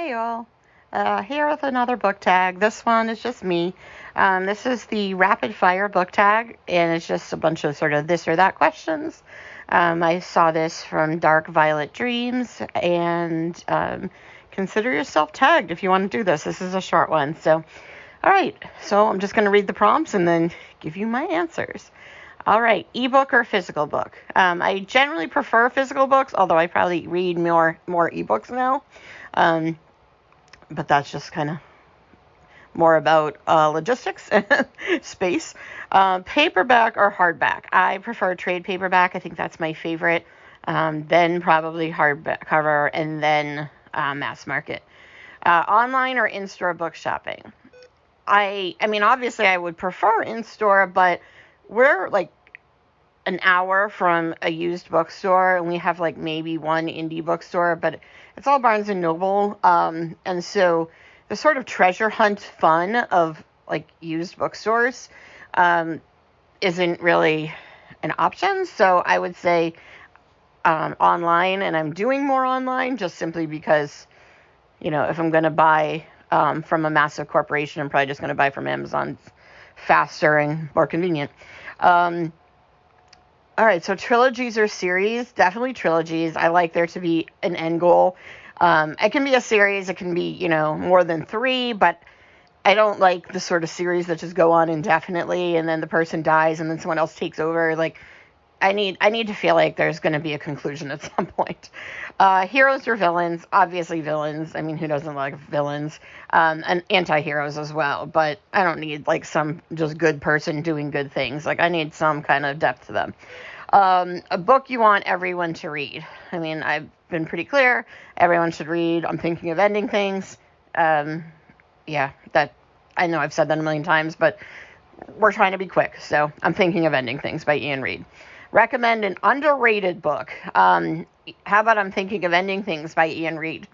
Hey all, here with another book tag. This one is just me. This is the rapid fire book tag, and it's just a bunch of sort of this or that questions. I saw this from Dark Violet Dreams, and consider yourself tagged if you want to do this. This is a short one. So, all right, so I'm just going to read the prompts and then give you my answers. All right, ebook or physical book? I generally prefer physical books, although I probably read more ebooks now. But that's just kind of more about logistics, space. Paperback or hardback? I prefer trade paperback. I think that's my favorite. Then probably hardcover, and then mass market. Online or in-store book shopping? I mean, obviously I would prefer in-store, but we're like an hour from a used bookstore, and we have like maybe one indie bookstore, but it's all Barnes and Noble. And so the sort of treasure hunt fun of like used bookstores isn't really an option. So I would say online, and I'm doing more online just simply because, if I'm going to buy from a massive corporation, I'm probably just going to buy from Amazon. It's faster and more convenient. All right, so trilogies or series? Definitely trilogies. I like there to be an end goal. It can be a series. It can be, more than 3, but I don't like the sort of series that just go on indefinitely and then the person dies and then someone else takes over. Like, I need to feel like there's going to be a conclusion at some point. Heroes or villains? Obviously villains. I mean, who doesn't like villains? And anti-heroes as well. But I don't need like some just good person doing good things. Like, I need some kind of depth to them. A book you want everyone to read. I mean, I've been pretty clear. Everyone should read I'm Thinking of Ending Things. Yeah, that I know I've said that a million times, but we're trying to be quick. So I'm Thinking of Ending Things by Ian Reid. Recommend an underrated book. How about I'm Thinking of Ending Things by Ian Reid?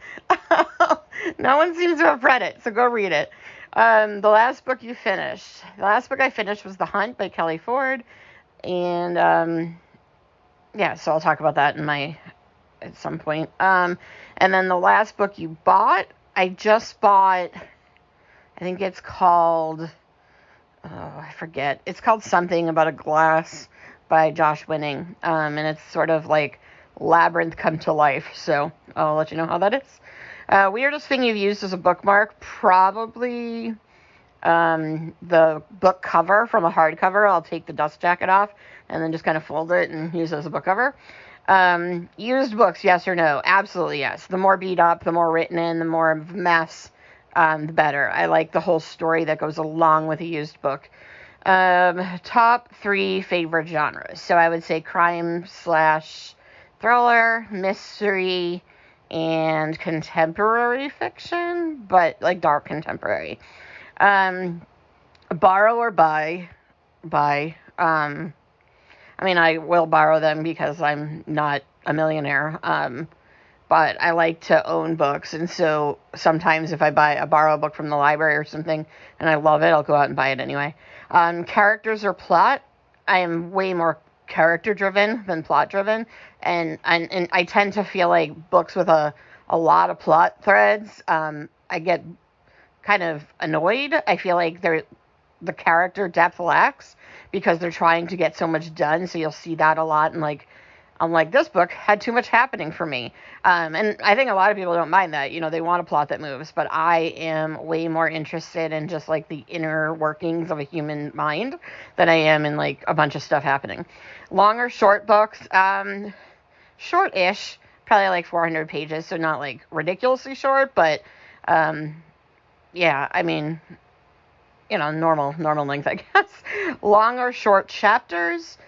No one seems to have read it, so go read it. The last book you finished. The last book I finished was The Hunt by Kelly Ford. And yeah, so I'll talk about that at some point. And then the last book you bought, I just bought, I think it's called, I forget. It's called something about a glass by Josh Winning. And it's sort of like Labyrinth come to life. So I'll let you know how that is. Weirdest thing you've used as a bookmark? Probably the book cover from a hardcover. I'll take the dust jacket off and then just kind of fold it and use it as a book cover. Used books, yes or no? Absolutely yes. The more beat up, the more written in, the more mess, the better. I like the whole story that goes along with a used book. Top 3 favorite genres. So I would say crime/thriller, mystery, and contemporary fiction, but like dark contemporary. Borrow or buy. I mean, I will borrow them because I'm not a millionaire. But I like to own books, and so sometimes if I borrow a book from the library or something and I love it, I'll go out and buy it anyway. Characters or plot? I am way more character driven than plot driven, and I tend to feel like books with a lot of plot threads, I get kind of annoyed. I feel like the character depth lacks because they're trying to get so much done. So you'll see that a lot. And like, I'm like, this book had too much happening for me. And I think a lot of people don't mind that. They want a plot that moves. But I am way more interested in just like the inner workings of a human mind than I am in like a bunch of stuff happening. Long or short books? Short-ish. Probably like 400 pages. So not like ridiculously short, but yeah, I mean, normal length, I guess. Long or short chapters?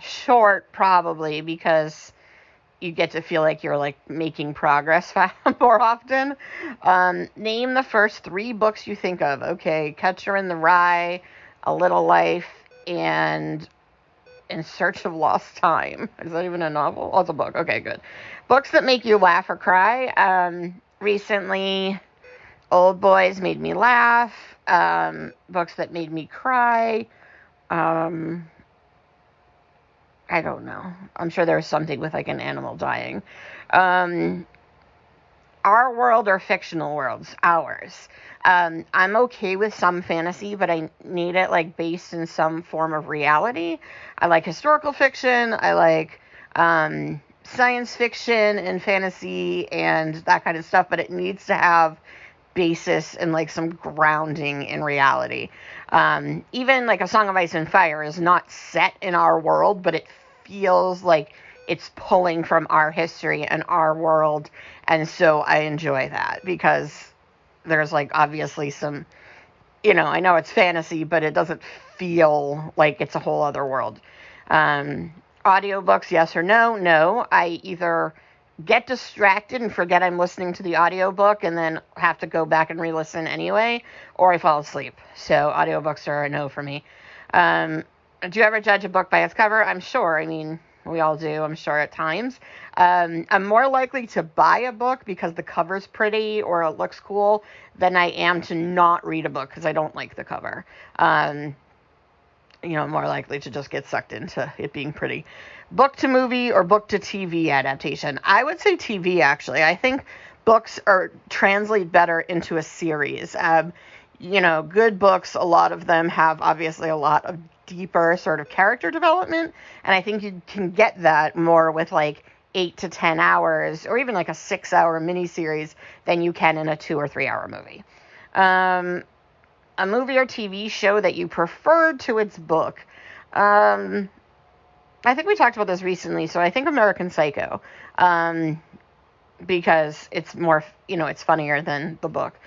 Short, probably, because you get to feel like you're, like, making progress more often. Name the first 3 books you think of. Okay, Catcher in the Rye, A Little Life, and In Search of Lost Time. Is that even a novel? Oh, it's a book. Okay, good. Books that make you laugh or cry. Recently, Old Boys made me laugh. Books that made me cry. I don't know. I'm sure there's something with like an animal dying. our world or fictional worlds? Ours. I'm okay with some fantasy, but I need it like based in some form of reality. I like historical fiction. I like science fiction and fantasy and that kind of stuff, but it needs to have basis and like some grounding in reality. Even like A Song of Ice and Fire is not set in our world, but it feels like it's pulling from our history and our world. And so I enjoy that because there's like obviously some, I know it's fantasy, but it doesn't feel like it's a whole other world. Audiobooks, yes or no? No. I either get distracted and forget I'm listening to the audiobook and then have to go back and re-listen anyway, or I fall asleep. So audiobooks are a no for me. Do you ever judge a book by its cover? I'm sure. I mean, we all do, I'm sure, at times. I'm more likely to buy a book because the cover's pretty or it looks cool than I am to not read a book because I don't like the cover. More likely to just get sucked into it being pretty. Book to movie or book to TV adaptation? I would say TV, actually. I think books translate better into a series. Good books, a lot of them have obviously a lot of deeper sort of character development, and I think you can get that more with like 8 to 10 hours or even like a 6-hour miniseries than you can in a 2 or 3 hour movie. A movie or TV show that you preferred to its book. I think we talked about this recently, so I think American Psycho, because it's more, it's funnier than the book.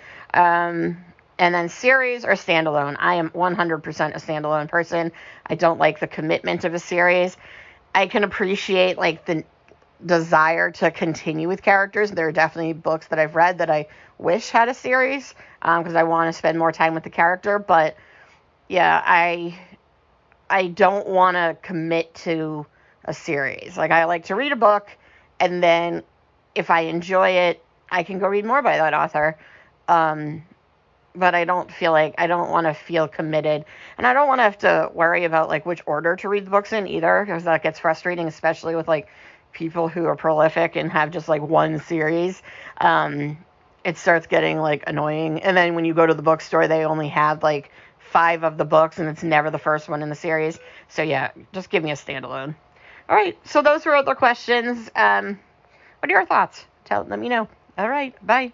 And then series or standalone. I am 100% a standalone person. I don't like the commitment of a series. I can appreciate like the desire to continue with characters. There are definitely books that I've read that I wish had a series because I want to spend more time with the character. But yeah, I don't want to commit to a series. Like I like to read a book, and then if I enjoy it, I can go read more by that author. But I don't want to feel committed, and I don't want to have to worry about like which order to read the books in either, because that gets frustrating, especially with like people who are prolific and have just like one series. It starts getting like annoying, and then when you go to the bookstore, they only have like 5 of the books, and it's never the first one in the series. So yeah, just give me a standalone. All right, so those were other questions. What are your thoughts? Let me know. All right, bye.